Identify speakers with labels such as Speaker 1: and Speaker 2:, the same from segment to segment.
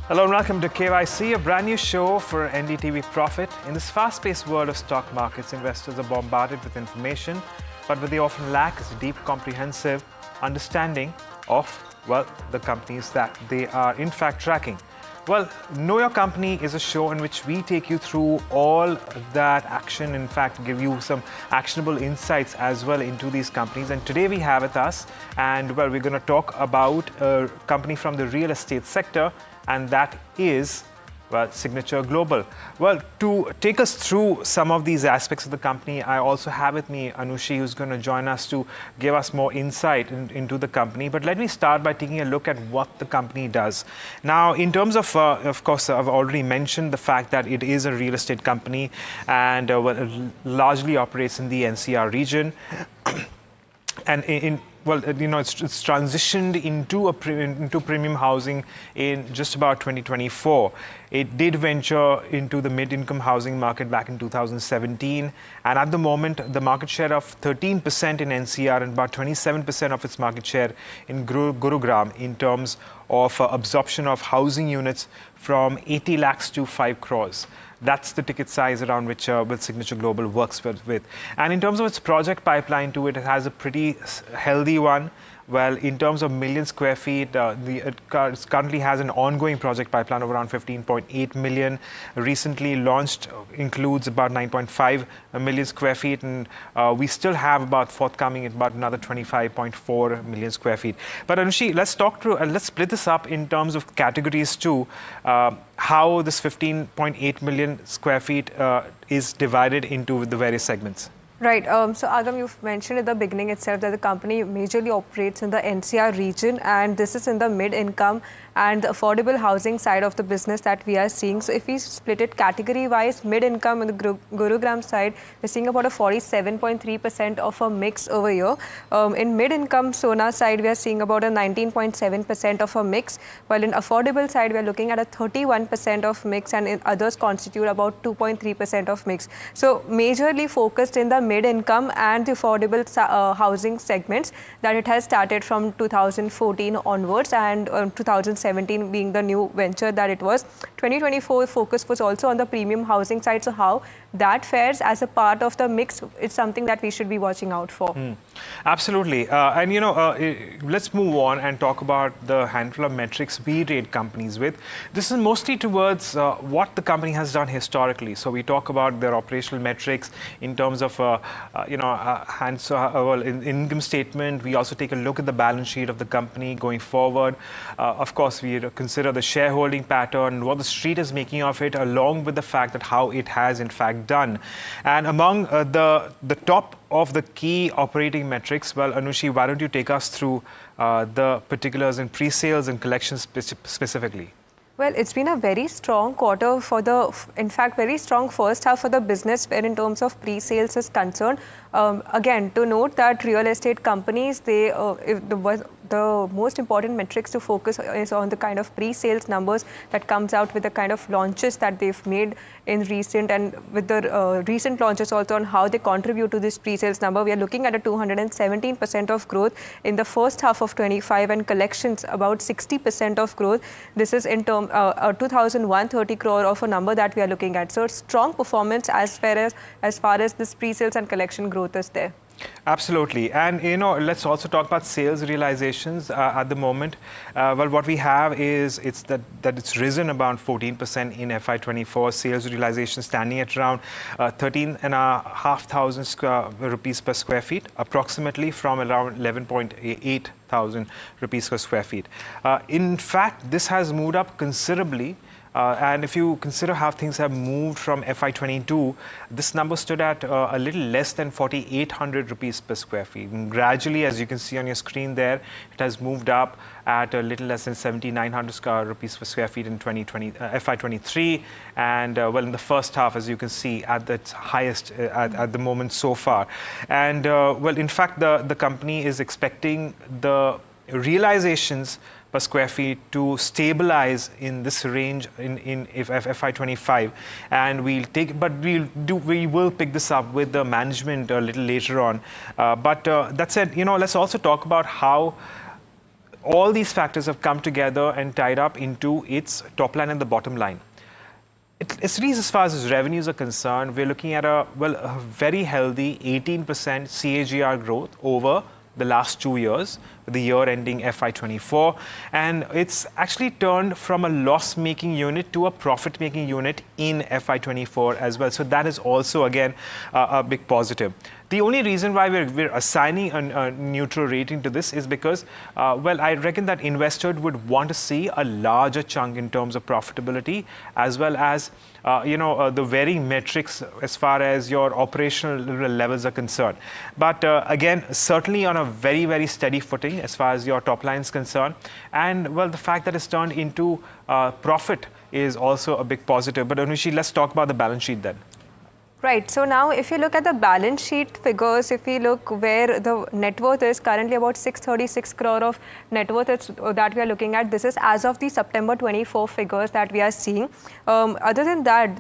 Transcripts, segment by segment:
Speaker 1: Hello and welcome to KYC, a brand new show for NDTV Profit. In this fast-paced world of stock markets, investors are bombarded with information, but what they often lack is a deep, comprehensive understanding of, well, the companies that they are in fact tracking. Well, Know Your Company is a show in which we take you through all that action, in fact, give you some actionable insights as well into these companies. And today we have with us, and well, we're going to talk about a company from the real estate sector, and that is, well, Signature Global. Well, to take us through some of these aspects of the company, I also have with me Anushi, who's going to join us to give us more insight into the company. But let me start by taking a look at what the company does. Now, in terms of course, I've already mentioned the fact that it is a real estate company and well, largely operates in the NCR region. And well, you know, it's transitioned into premium housing in just about 2024. It did venture into the mid-income housing market back in 2017, and at the moment, the market share of 13% in NCR and about 27% of its market share in Gurugram in terms of absorption of housing units from 80 lakhs to 5 crores. That's the ticket size around which Signature Global works with. And in terms of its project pipeline too, it has a pretty healthy one. Well, in terms of million square feet, it currently has an ongoing project pipeline of around 15.8 million. Recently launched includes about 9.5 million square feet, and we still have about forthcoming about another 25.4 million square feet. But Anushi, let's talk through and let's split this up in terms of categories too. How this 15.8 million square feet is divided into the various segments.
Speaker 2: Right. So, Agam, you've mentioned at the beginning itself that the company majorly operates in the NCR region, and this is in the mid-income and the affordable housing side of the business that we are seeing. So, if we split it category-wise, mid-income on the Gurugram side, we're seeing about a 47.3% of a mix over here. In mid-income Sona side, we are seeing about a 19.7% of a mix, while in affordable side, we are looking at a 31% of mix, and in others constitute about 2.3% of mix. So, majorly focused in the mid-income and the affordable housing segments that it has started from 2014 onwards, and 2017 being the new venture that it was. 2024 focus was also on the premium housing side. So how that fares as a part of the mix is something that we should be watching out for.
Speaker 1: Absolutely. And you know, let's move on and talk about the handful of metrics we rate companies with. This is mostly towards what the company has done historically. So we talk about their operational metrics in terms of in income statement. We also take a look at the balance sheet of the company going forward. Of course, we consider the shareholding pattern, what the street is making of it, along with the fact that how it has in fact done. And among the top of the key operating metrics, well, Anushi, why don't you take us through the particulars in pre-sales and collections specifically?
Speaker 2: Well, it's been a very strong quarter for in fact, very strong first half for the business where in terms of pre-sales is concerned. Again, to note that real estate companies, the most important metrics to focus is on the kind of pre-sales numbers that comes out with the kind of launches that they've made in recent, and with the recent launches also on how they contribute to this pre-sales number. We are looking at a 217% of growth in the first half of 25, and collections about 60% of growth. This is in term 2,130 crore of a number that we are looking at. So strong performance as far as this pre-sales and collection growth is there.
Speaker 1: Absolutely. And, you know, let's also talk about sales realizations at the moment. Well, what we have is that it's risen about 14% in FY24. Sales realization standing at around 13,500 rupees per square feet, approximately from around 11.8 thousand rupees per square feet. In fact, this has moved up considerably. And if you consider how things have moved from FY22, this number stood at a little less than 4,800 rupees per square feet. And gradually, as you can see on your screen there, it has moved up at a little less than 7,900 rupees per square feet in FY23. And well, in the first half, as you can see, at its highest at the moment so far. And well, in fact, the company is expecting the realizations per square feet to stabilize in this range in FY25, and we will pick this up with the management a little later on. But that said, you know, let's also talk about how all these factors have come together and tied up into its top line and the bottom line. At least as far as its revenues are concerned, we're looking at a very healthy 18% CAGR growth over the last 2 years, with the year ending FY24. And it's actually turned from a loss-making unit to a profit-making unit in FY24 as well. So that is also, again, a big positive. The only reason why we're assigning a neutral rating to this is because, well, I reckon that investors would want to see a larger chunk in terms of profitability, as well as, the varying metrics as far as your operational levels are concerned. But again, certainly on a very, very steady footing as far as your top line is concerned. And, well, the fact that it's turned into profit is also a big positive. But Anushi, let's talk about the balance sheet then.
Speaker 2: Right. So now if you look at the balance sheet figures, if we look where the net worth is currently about 636 crore of net worth that we are looking at. This is as of the September 24 figures that we are seeing. Other than that,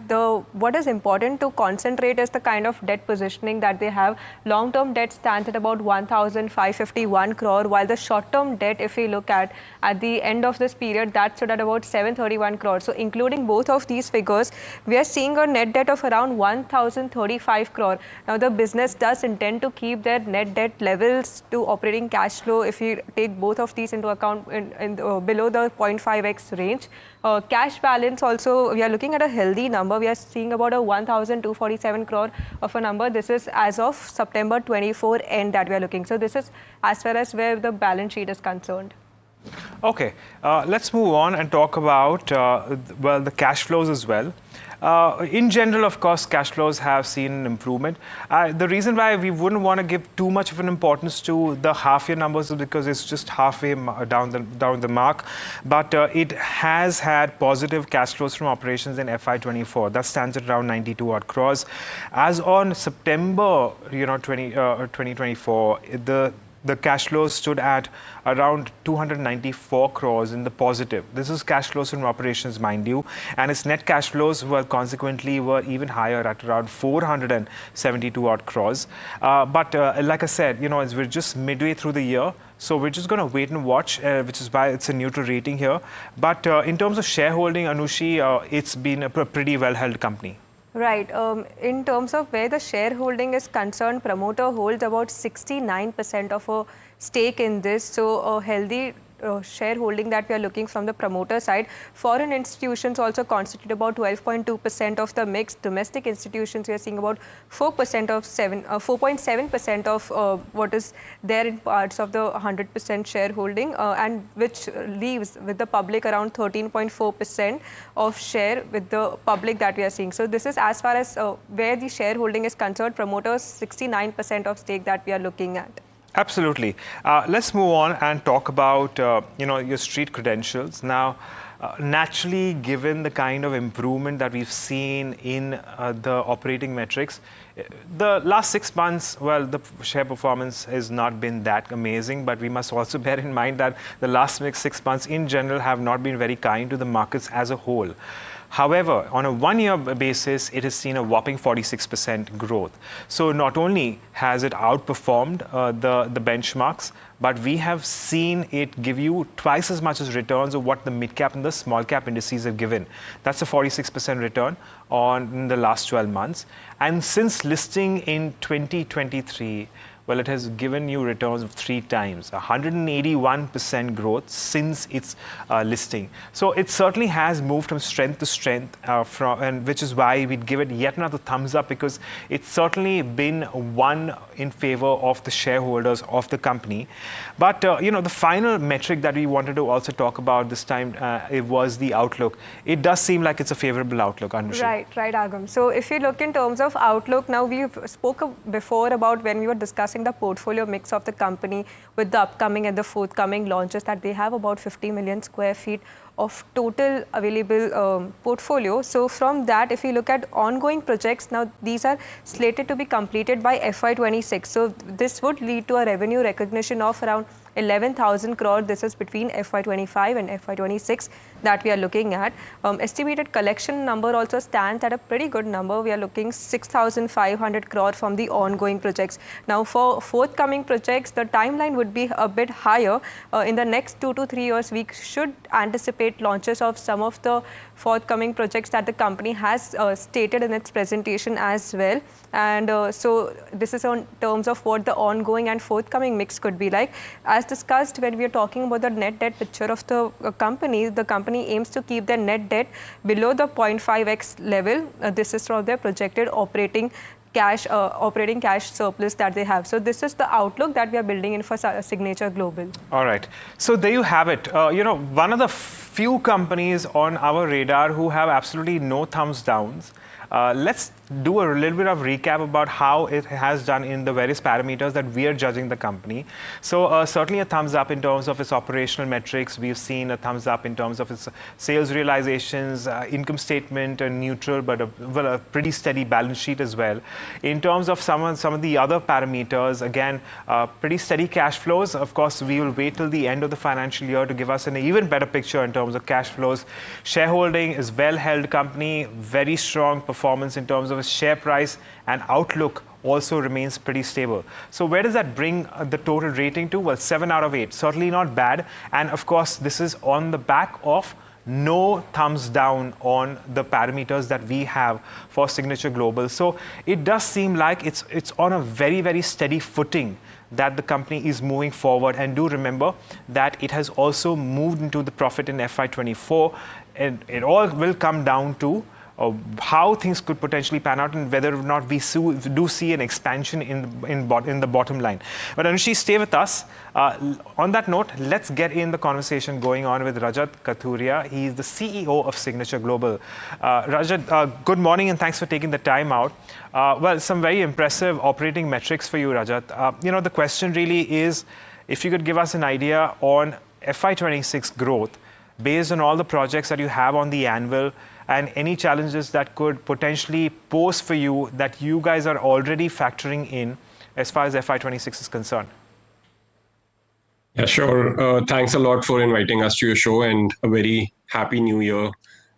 Speaker 2: what is important to concentrate is the kind of debt positioning that they have. Long-term debt stands at about 1,551 crore, while the short-term debt, if we look at the end of this period, that stood at about 731 crore. So including both of these figures, we are seeing a net debt of around 1,035 crore. Now the business does intend to keep their net debt levels to operating cash flow, if you take both of these into account, below the 0.5x range. Cash balance also, we are looking at a healthy number. We are seeing about a 1,247 crore of a number. This is as of September 24 end that we are looking. So this is as far as where the balance sheet is concerned.
Speaker 1: Okay, let's move on and talk about, well, the cash flows as well. In general, of course, cash flows have seen an improvement. The reason why we wouldn't want to give too much of an importance to the half-year numbers is because it's just halfway down the mark. But it has had positive cash flows from operations in FY24. That stands at around 92 odd crores. As on September, 2024, the cash flows stood at around 294 crores in the positive. This is cash flows from operations, mind you. And its net cash flows consequently were even higher at around 472 odd crores. But like I said, we're just midway through the year. So we're just going to wait and watch, which is why it's a neutral rating here. But in terms of shareholding, Anushi, it's been a pretty well-held company.
Speaker 2: Right. In terms of where the shareholding is concerned, promoter holds about 69% of a stake in this. So a healthy shareholding that we are looking from the promoter side. Foreign institutions also constitute about 12.2% of the mix. Domestic institutions, we are seeing about 4.7% of what is there in parts of the 100% shareholding, and which leaves with the public around 13.4% of share with the public that we are seeing. So this is as far as where the shareholding is concerned. Promoters 69% of stake that we are looking at.
Speaker 1: Absolutely. Let's move on and talk about, your street credentials. Now, naturally, given the kind of improvement that we've seen in the operating metrics, the last 6 months, well, the share performance has not been that amazing, but we must also bear in mind that the last 6 months in general have not been very kind to the markets as a whole. However, on a one-year basis, it has seen a whopping 46% growth. So not only has it outperformed the benchmarks, but we have seen it give you twice as much as returns of what the mid-cap and the small-cap indices have given. That's a 46% return in the last 12 months. And since listing in 2023, well, it has given you returns of 3 times, 181% growth since its listing. So it certainly has moved from strength to strength, and which is why we'd give it yet another thumbs up, because it's certainly been one in favor of the shareholders of the company. But, the final metric that we wanted to also talk about this time, it was the outlook. It does seem like it's a favorable outlook, Anushi.
Speaker 2: Right, Agam. So if you look in terms of outlook, now we've spoken before about when we were discussing the portfolio mix of the company with the upcoming and the forthcoming launches, that they have about 50 million square feet of total available portfolio. So from that, if you look at ongoing projects, now these are slated to be completed by FY26. So this would lead to a revenue recognition of around 11,000 crore. This is between FY25 and FY26 that we are looking at. Estimated collection number also stands at a pretty good number. We are looking 6,500 crore from the ongoing projects. Now, for forthcoming projects, the timeline would be a bit higher. In the next 2 to 3 years, we should anticipate launches of some of the forthcoming projects that the company has stated in its presentation as well. And so this is on terms of what the ongoing and forthcoming mix could be like. As discussed, when we are talking about the net debt picture of the company aims to keep their net debt below the 0.5x level. This is from their projected operating cash surplus that they have. So this is the outlook that we are building in for Signature Global.
Speaker 1: All right. So there you have it. One of the few companies on our radar who have absolutely no thumbs downs. Let's do a little bit of recap about how it has done in the various parameters that we are judging the company. So certainly a thumbs up in terms of its operational metrics. We've seen a thumbs up in terms of its sales realizations, income statement, neutral, but a pretty steady balance sheet as well. In terms of some of the other parameters, again, pretty steady cash flows. Of course, we will wait till the end of the financial year to give us an even better picture in terms of cash flows. Shareholding is well-held company, very strong performance in terms of its share price, and outlook also remains pretty stable. So where does that bring the total rating to? Well, 7 out of 8, certainly not bad. And of course, this is on the back of no thumbs down on the parameters that we have for Signature Global. So it does seem like it's on a very, very steady footing that the company is moving forward. And do remember that it has also moved into the profit in FY24. And it all will come down to how things could potentially pan out and whether or not we do see an expansion in the bottom line. But Anushi, stay with us. On that note, let's get in the conversation going on with Rajat Kathuria. He is the CEO of Signature Global. Rajat, good morning and thanks for taking the time out. Well, some very impressive operating metrics for you, Rajat. The question really is, if you could give us an idea on FY26 growth based on all the projects that you have on the anvil, and any challenges that could potentially pose for you that you guys are already factoring in as far as FY26 is concerned.
Speaker 3: Yeah, sure. Thanks a lot for inviting us to your show, and a very happy new year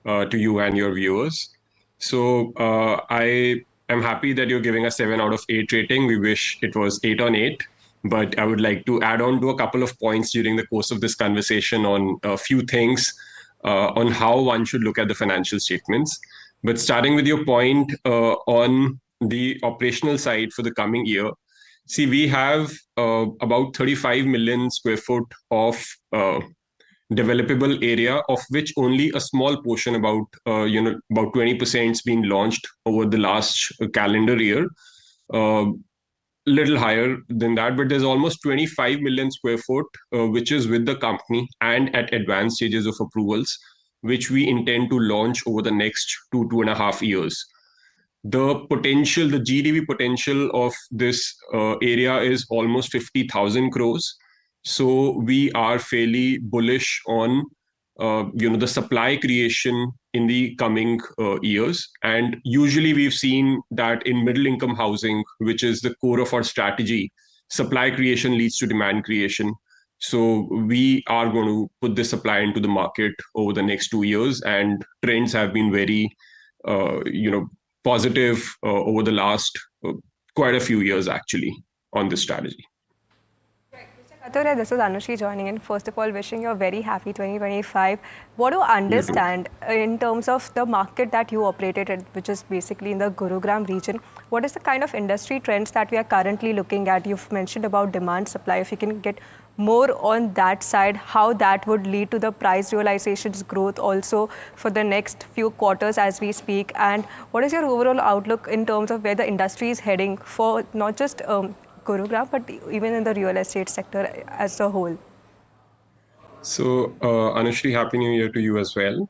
Speaker 3: to you and your viewers. So I am happy that you're giving a 7 out of 8 rating. We wish it was 8 on 8. But I would like to add on to a couple of points during the course of this conversation on a few things on how one should look at the financial statements. But starting with your point on the operational side for the coming year, see, we have about 35 million square foot of developable area, of which only a small portion, about 20%, is being launched over the last calendar year. Little higher than that, but there's almost 25 million square foot which is with the company and at advanced stages of approvals, which we intend to launch over the next 2.5 years. The potential, the GDV potential of this area is almost 50,000 crores. So we are fairly bullish on the supply creation in the coming years. And usually we've seen that in middle income housing, which is the core of our strategy, supply creation leads to demand creation. So we are going to put the supply into the market over the next 2 years, and trends have been very positive over the last quite a few years actually on this strategy.
Speaker 2: Kathuria, this is Anushi joining in. First of all, wishing you a very happy 2025. What do you understand in terms of the market that you operated in, which is basically in the Gurugram region? What is the kind of industry trends that we are currently looking at? You've mentioned about demand supply. If you can get more on that side, how that would lead to the price realizations growth also for the next few quarters as we speak. And what is your overall outlook in terms of where the industry is heading for not just Gurugram, but even in the real estate sector as a whole?
Speaker 3: So, Anushri, Happy New Year to you as well.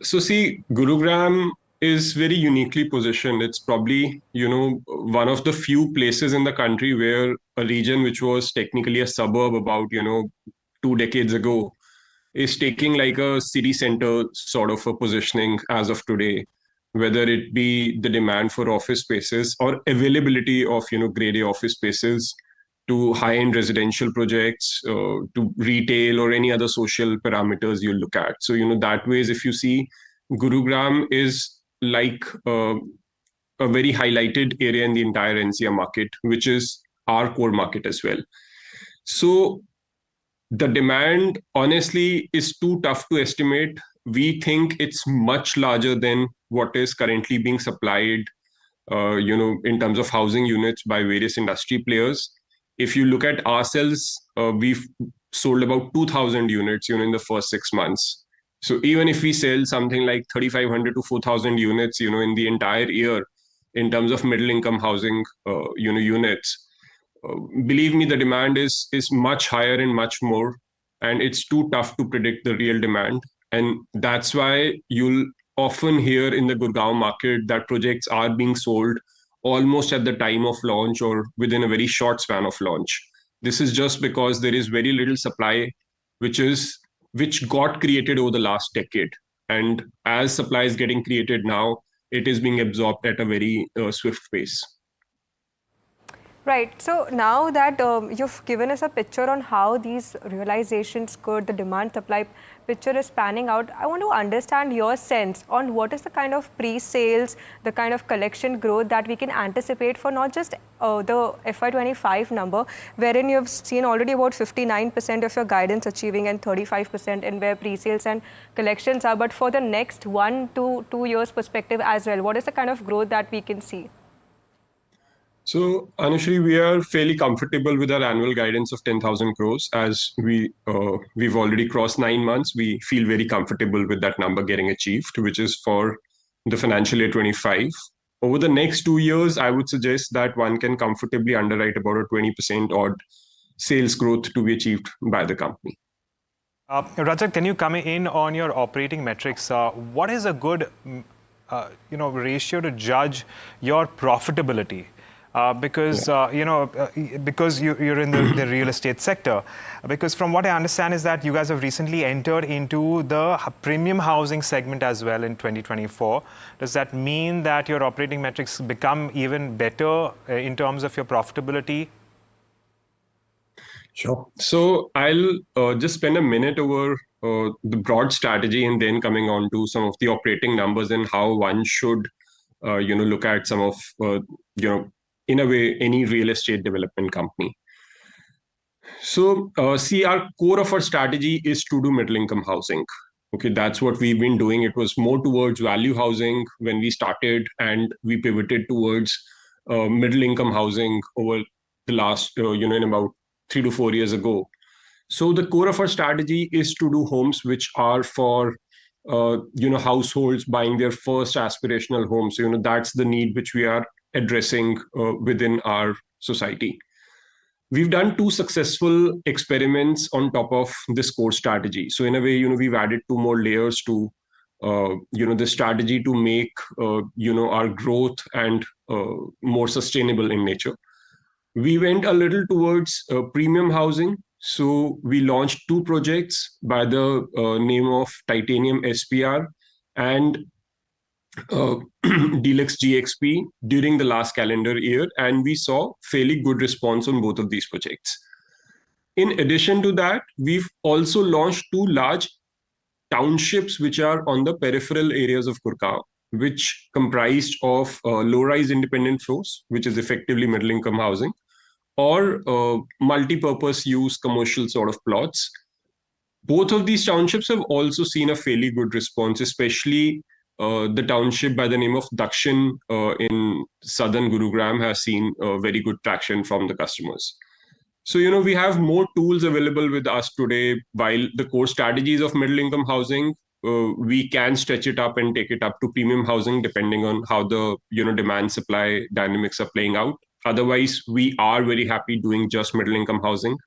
Speaker 3: So see, Gurugram is very uniquely positioned. It's probably, one of the few places in the country where a region which was technically a suburb about, 2 decades ago is taking like a city center sort of a positioning as of today, whether it be the demand for office spaces or availability of, grade A office spaces to high-end residential projects, to retail or any other social parameters you look at. So, that ways, if you see, Gurugram is like a very highlighted area in the entire NCR market, which is our core market as well. So the demand, honestly, is too tough to estimate. We think it's much larger than what is currently being supplied, in terms of housing units by various industry players. If you look at ourselves, we've sold about 2,000 units, in the first 6 months. So even if we sell something like 3,500 to 4,000 units, in the entire year, in terms of middle income housing, units, believe me, the demand is much higher and much more, and it's too tough to predict the real demand. And that's why you'll often hear in the Gurgaon market that projects are being sold almost at the time of launch or within a very short span of launch. This is just because there is very little supply, which got created over the last decade. And as supply is getting created now, it is being absorbed at a very swift pace.
Speaker 2: Right. So now that you've given us a picture on how these realizations could, the demand supply picture is panning out, I want to understand your sense on what is the kind of pre-sales, the kind of collection growth that we can anticipate for not just the FY25 number, wherein you've seen already about 59% of your guidance achieving and 35% in where pre-sales and collections are, but for the next 1 to 2 years perspective as well, what is the kind of growth that we can see?
Speaker 3: So, Anushri, we are fairly comfortable with our annual guidance of 10,000 crores. As we've already crossed 9 months, we feel very comfortable with that number getting achieved, which is for the financial year 25. Over the next 2 years, I would suggest that one can comfortably underwrite about a 20% odd sales growth to be achieved by the company.
Speaker 1: Rajat, can you come in on your operating metrics? What is a good, ratio to judge your profitability? Because you're in the real estate sector. Because from what I understand is that you guys have recently entered into the premium housing segment as well in 2024. Does that mean that your operating metrics become even better in terms of your profitability?
Speaker 3: Sure. So I'll just spend a minute over the broad strategy and then coming on to some of the operating numbers and how one should, look at some of, in a way, any real estate development company. So, see, our core of our strategy is to do middle income housing. Okay, that's what we've been doing. It was more towards value housing when we started, and we pivoted towards middle income housing over the last, in about 3 to 4 years ago. So the core of our strategy is to do homes which are for, households buying their first aspirational home. So, that's the need which we are addressing within our society. We've done 2 successful experiments on top of this core strategy. So in a way, we've added 2 more layers to, the strategy to make, our growth and more sustainable in nature. We went a little towards premium housing. So we launched 2 projects by the name of Titanium SPR and Deluxe GXP during the last calendar year, and we saw fairly good response on both of these projects. In addition to that, we've also launched 2 large townships which are on the peripheral areas of Gurgaon, which comprised of low-rise independent floors, which is effectively middle-income housing, or multi-purpose use commercial sort of plots. Both of these townships have also seen a fairly good response, especially the township by the name of Dakshin in southern Gurugram has seen very good traction from the customers. So, we have more tools available with us today. While the core strategies of middle income housing, we can stretch it up and take it up to premium housing depending on how the demand supply dynamics are playing out. Otherwise, we are very happy doing just middle income housing.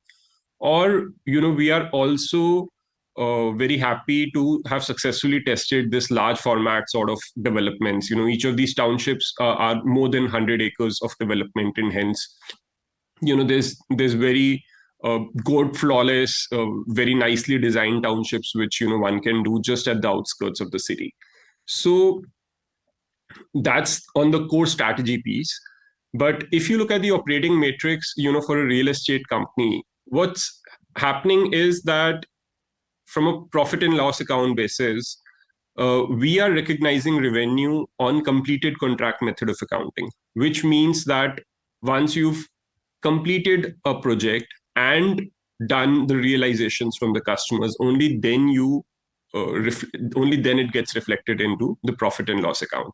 Speaker 3: Or, we are also very happy to have successfully tested this large format sort of developments. Each of these townships are more than 100 acres of development, and hence, there's very good, flawless, very nicely designed townships which one can do just at the outskirts of the city. So that's on the core strategy piece. But if you look at the operating matrix, for a real estate company, what's happening is that from a profit and loss account basis, we are recognizing revenue on completed contract method of accounting, which means that once you've completed a project and done the realizations from the customers, only then only then it gets reflected into the profit and loss account.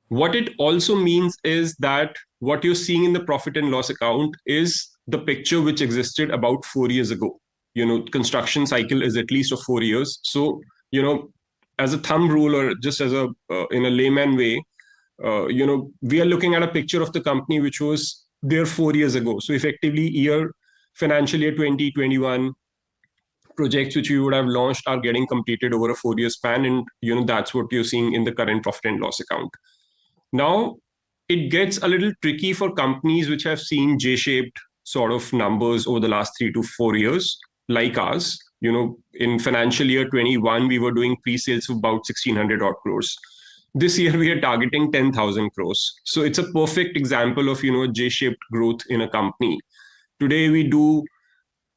Speaker 3: What it also means is that what you're seeing in the profit and loss account is the picture which existed about 4 years ago. Construction cycle is at least of 4 years. So, as a thumb rule, or just as in a layman way, we are looking at a picture of the company which was there 4 years ago. So effectively, financial year 2021 projects which we would have launched are getting completed over a 4 year span, and that's what you're seeing in the current profit and loss account. Now, it gets a little tricky for companies which have seen J-shaped sort of numbers over the last 3 to 4 years, like ours. In financial year 21, we were doing pre-sales of about 1,600 odd crores. This year, we are targeting 10,000 crores. So it's a perfect example of, J-shaped growth in a company. Today, we do,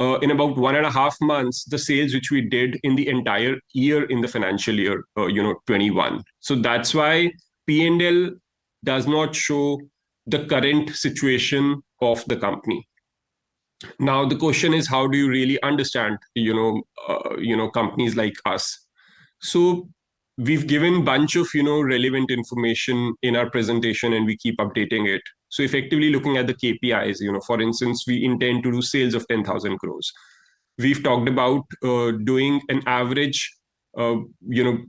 Speaker 3: in about 1.5 months, the sales which we did in the entire year in the financial year, 21. So that's why P&L does not show the current situation of the company. Now, the question is, how do you really understand, companies like us? So we've given bunch of, relevant information in our presentation, and we keep updating it. So effectively looking at the KPIs, for instance, we intend to do sales of 10,000 crores. We've talked about doing an average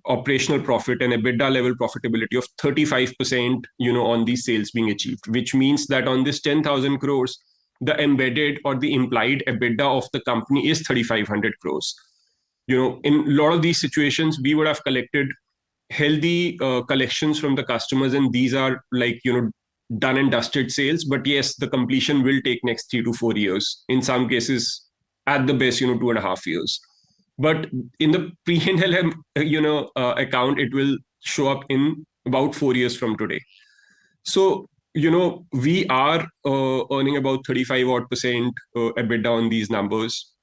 Speaker 3: operational profit and EBITDA level profitability of 35%, on these sales being achieved, which means that on this 10,000 crores, the embedded or the implied EBITDA of the company is 3,500 crores. In a lot of these situations, we would have collected healthy collections from the customers, and these are like, done and dusted sales. But yes, the completion will take next 3 to 4 years. In some cases, at the best, 2.5 years. But in the P&L, account, it will show up in about 4 years from today. So, we are earning about 35 odd percent EBITDA on these numbers.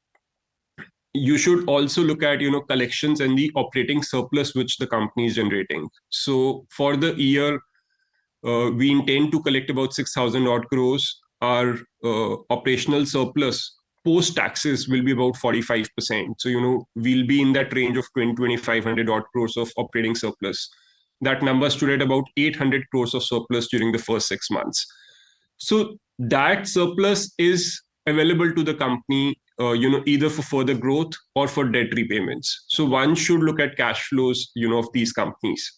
Speaker 3: You should also look at, collections and the operating surplus which the company is generating. So for the year, we intend to collect about 6,000 odd crores. Our operational surplus post taxes will be about 45%. So, we'll be in that range of 2,500 odd crores of operating surplus. That number stood at about 800 crores of surplus during the first 6 months. So that surplus is available to the company, either for further growth or for debt repayments. So one should look at cash flows, of these companies.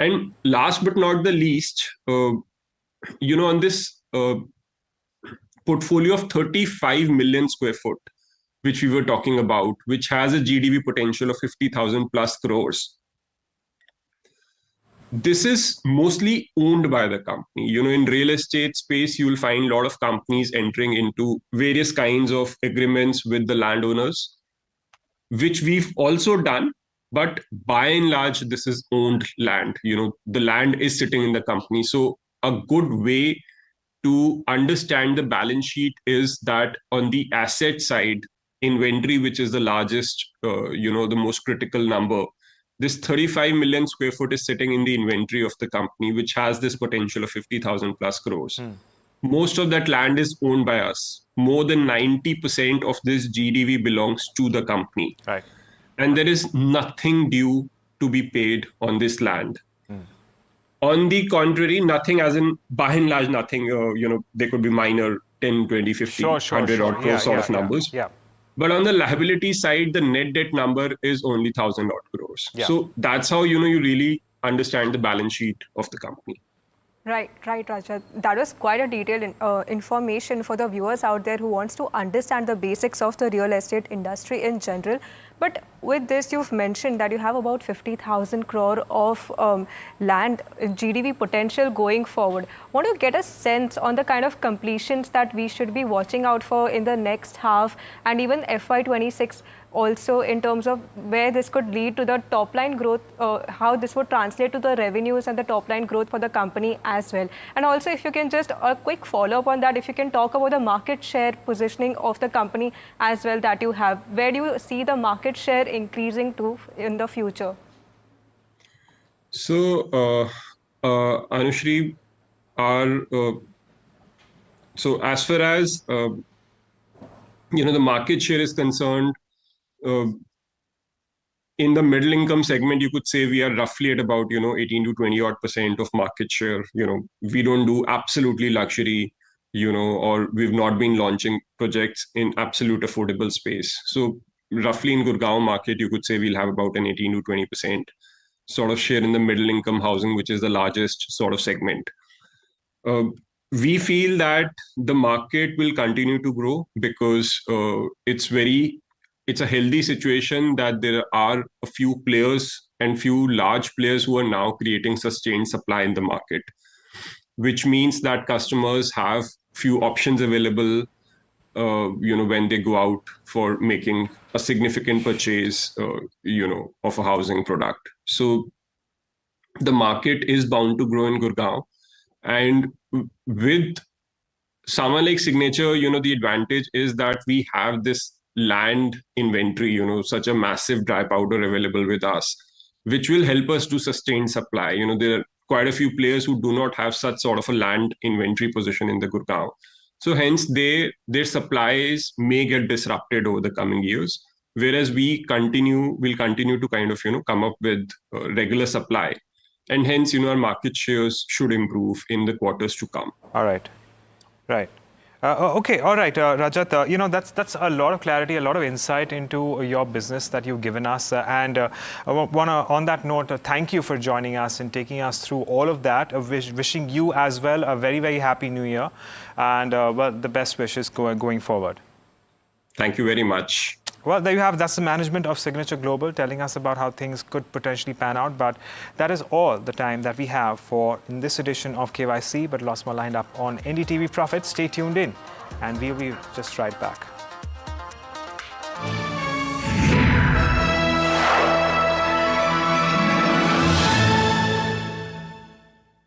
Speaker 3: And last but not the least, on this portfolio of 35 million square foot, which we were talking about, which has a GDV potential of 50,000 plus crores. This is mostly owned by the company. In real estate space, you will find a lot of companies entering into various kinds of agreements with the landowners, which we've also done. But by and large, this is owned land. The land is sitting in the company. So a good way to understand the balance sheet is that on the asset side, inventory, which is the largest, the most critical number, this 35 million square foot is sitting in the inventory of the company, which has this potential of 50,000 plus crores. Most of that land is owned by us. More than 90% of this GDV belongs to the company.
Speaker 1: Right.
Speaker 3: And there is nothing due to be paid on this land. On the contrary, nothing as in, by and large, nothing, there could be minor 10, 20, 50, 100 odd crores sort of numbers.
Speaker 1: Yeah.
Speaker 3: But on the liability side, the net debt number is only 1,000 odd crores.
Speaker 1: Yeah.
Speaker 3: So that's how, you really understand the balance sheet of the company.
Speaker 2: Right, Rajat. That was quite a detailed information for the viewers out there who wants to understand the basics of the real estate industry in general. But with this, you've mentioned that you have about 50,000 crore of land GDV potential going forward. Want to get a sense on the kind of completions that we should be watching out for in the next half and even FY26 also, in terms of where this could lead to the top line growth, how this would translate to the revenues and the top line growth for the company as well. And also, if you can just a quick follow up on that, if you can talk about the market share positioning of the company as well that you have. Where do you see the market share increasing to in the future?
Speaker 3: So, Anushri, so as far as the market share is concerned, uh, in the middle income segment, you could say we are roughly at about 18 to 20 odd% of market share. We don't do absolutely luxury, or we've not been launching projects in absolute affordable space. So roughly in Gurgaon market, you could say we'll have about an 18 to 20% sort of share in the middle income housing, which is the largest sort of segment. We feel that the market will continue to grow because it's a healthy situation that there are a few players and few large players who are now creating sustained supply in the market, which means that customers have few options available when they go out for making a significant purchase of a housing product. So the market is bound to grow in Gurgaon. And with someone like Signature, the advantage is that we have this land inventory, such a massive dry powder available with us, which will help us to sustain supply. There are quite a few players who do not have such sort of a land inventory position in the Gurgaon. So hence their supplies may get disrupted over the coming years, whereas we'll continue to kind of, come up with regular supply. And hence, our market shares should improve in the quarters to come.
Speaker 1: All right. Right. Okay. All right, Rajat. That's a lot of clarity, a lot of insight into your business that you've given us. And on that note, thank you for joining us and taking us through all of that. Wishing you as well a very, very happy New Year, and the best wishes going forward.
Speaker 3: Thank you very much.
Speaker 1: Well, there you have. That's the management of Signature Global telling us about how things could potentially pan out. But that is all the time that we have for in this edition of KYC. But lots more lined up on NDTV Profits. Stay tuned in, and we'll be just right back.